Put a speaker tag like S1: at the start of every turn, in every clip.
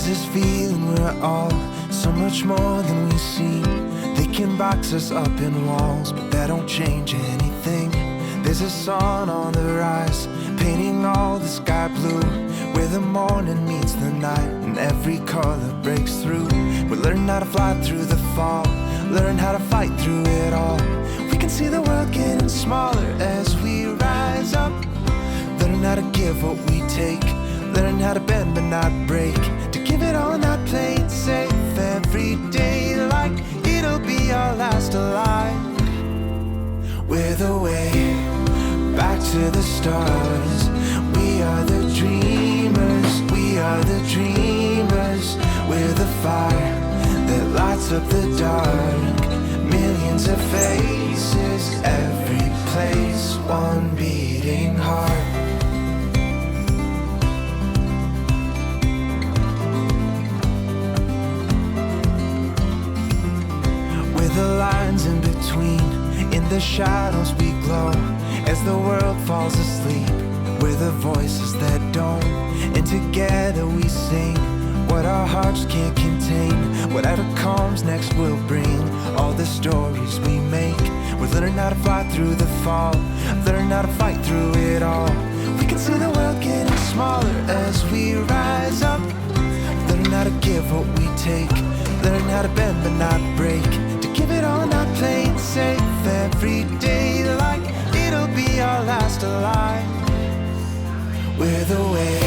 S1: this feeling we're all so much more than we seem. They can box us up in walls, but that don't change anything. There's a sun on the rise, painting all the sky blue, where the morning meets the night and every color breaks through. We learn how to fly through the fall, learn how to fight through it all. We can see the world getting smaller as we rise up. Learn how to give what we take, learn how to bend but not break, to give it all and not play it safe. Every day like it'll be our last alive. We're the way back to the stars. We are the dreamers, we are the dreamers. We're the fire that lights up the dark. Millions of faces, every place, one beating heart. The lines in between, in the shadows we glow as the world falls asleep. We're the voices that don't, and together we sing what our hearts can't contain. Whatever comes next we'll bring all the stories we make. We're learning how to fly through the fall, learn how to fight through it all. We can see the world getting smaller as we rise up. Learn how to give what we take, learn how to bend but not break, give it all, not play it safe. Every day like it'll be our last alive. We're the way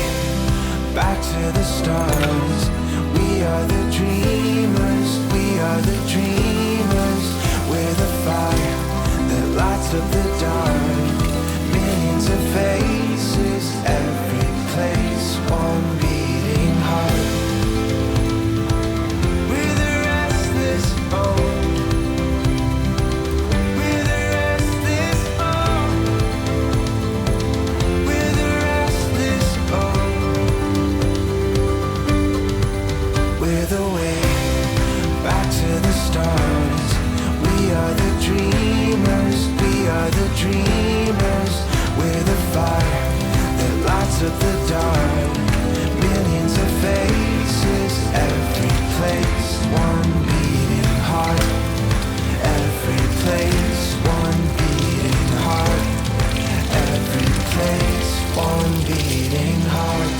S1: back to the stars. We are the dreamers, we are the dreamers. We're the fire that lights up the dark. Millions of faces, every place, one beating heart. We're the restless boat. The way back to the stars. We are the dreamers, we are the dreamers. We're the fire that lights up the dark. Millions of faces, every place, one beating heart. Every place, one beating heart. Every place, one beating heart.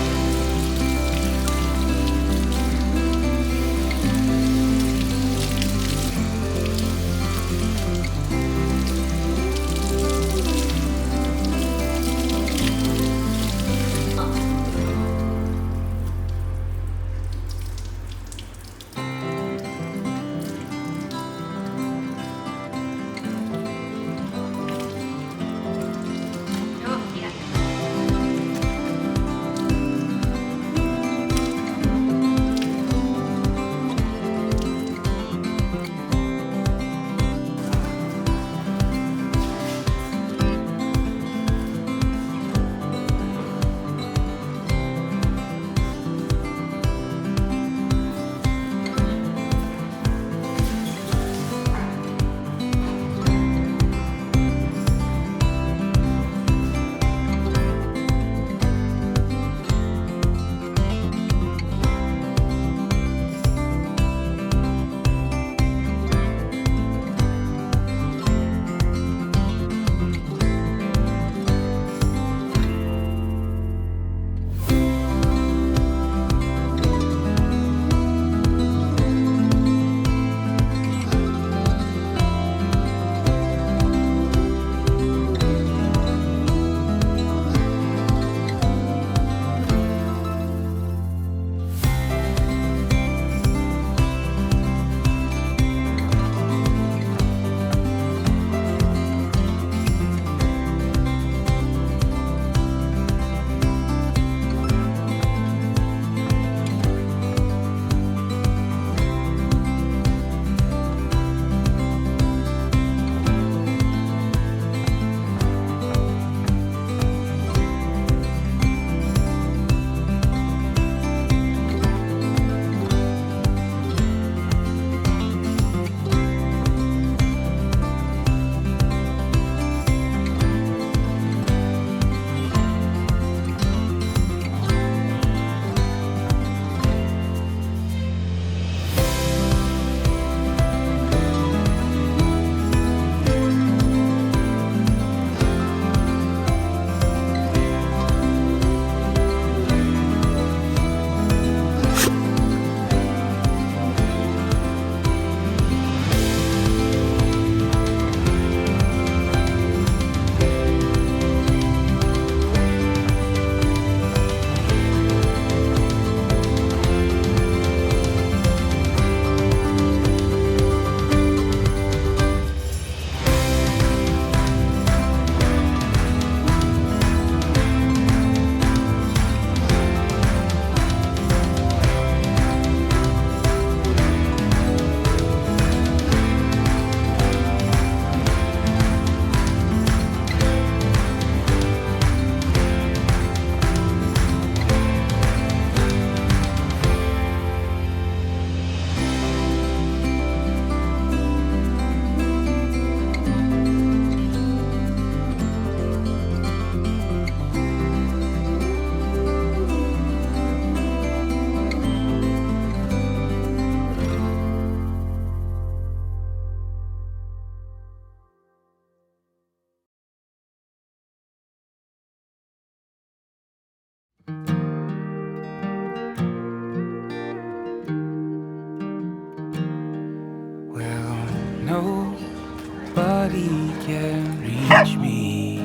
S1: can reach me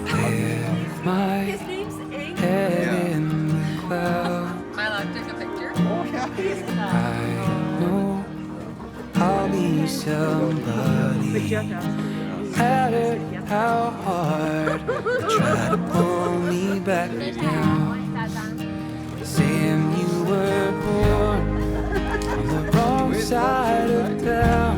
S1: with my head in the clouds.
S2: Take a picture.
S1: I know I'll be somebody. Matter how hard they try to pull me back down, saying you were born on the wrong side of town.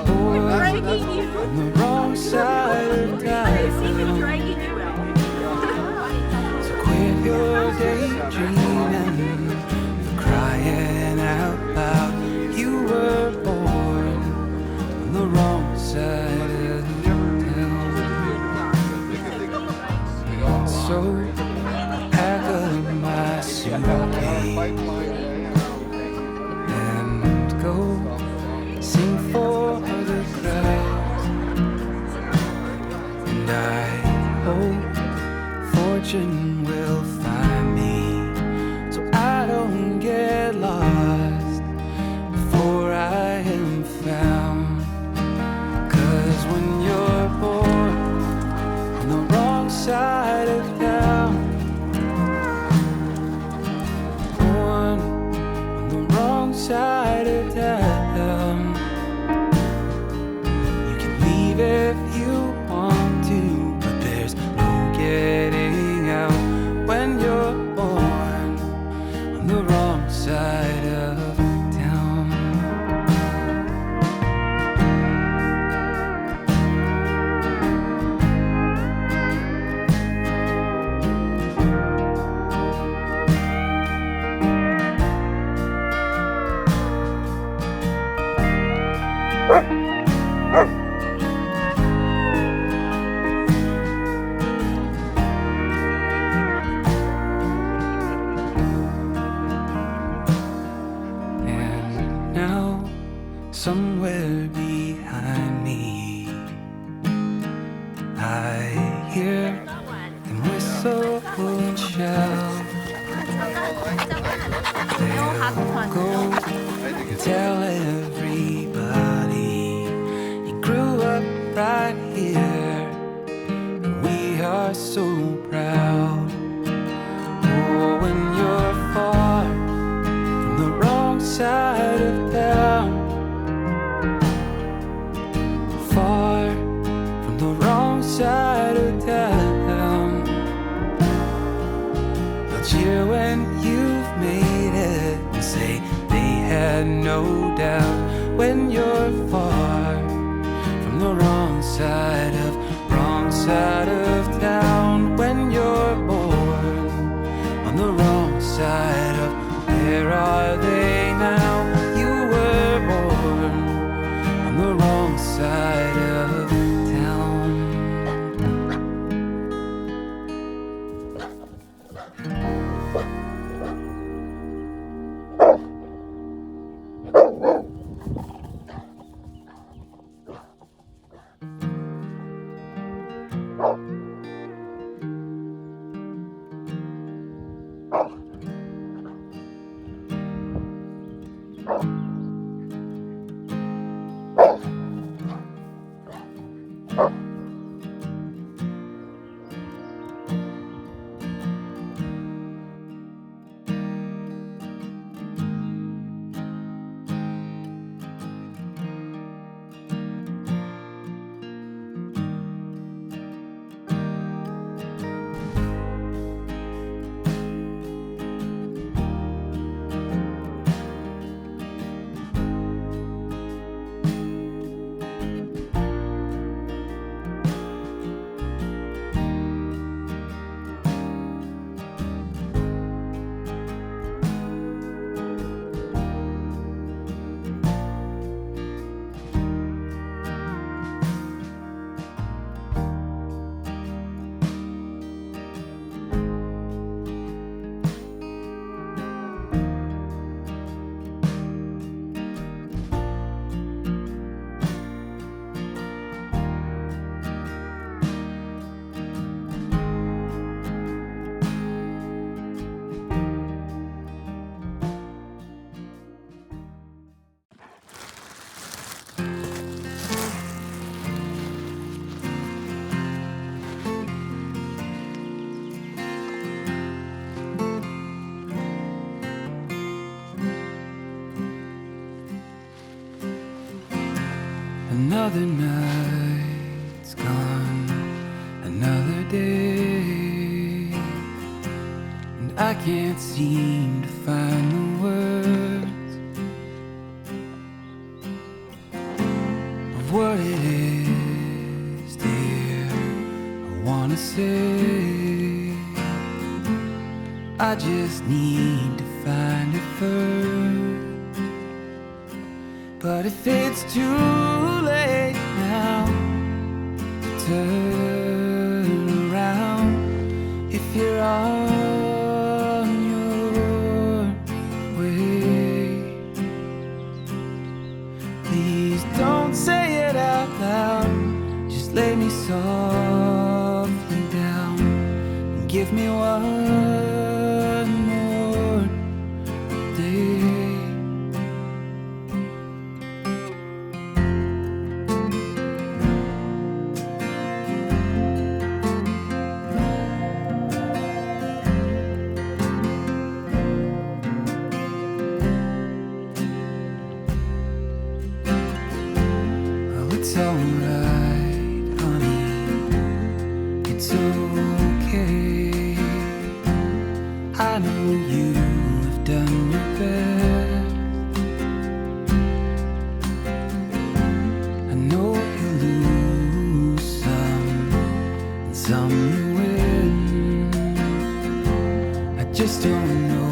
S1: Born on the wrong side of town. So quit your daydreaming, you're crying out loud. You were born on the wrong side of town. So pack up my suitcase and go sing for the crowd. And I hope fortune will find me, so I don't get lost before I am found. 'Cause when you're born on the wrong side of town, born on the wrong side of town, you can leave if you want to, but there's no getting out when you're born on the wrong side of town. And now, somewhere behind me, I hear them whistle and shout. They'll go and tell everybody you grew up right here, and we are so proud. Oh, when you're far from the wrong side of town, far from the wrong side of town, they'll cheer when you've made it and say they had no doubt. When you're far from the wrong side of town, when you're born on the wrong side of, where are they now? You were born on the wrong side of town. Another night's gone, another day, and I can't seem to find the words of what it is, dear, I wanna say. I just need to find it first. But if it's too late now to turn around, if you're on your way, please don't say it out loud. Just lay me softly down and give me one more day. It's alright, honey, it's okay. I know you've done your best. I know you lose some and some you win. I just don't know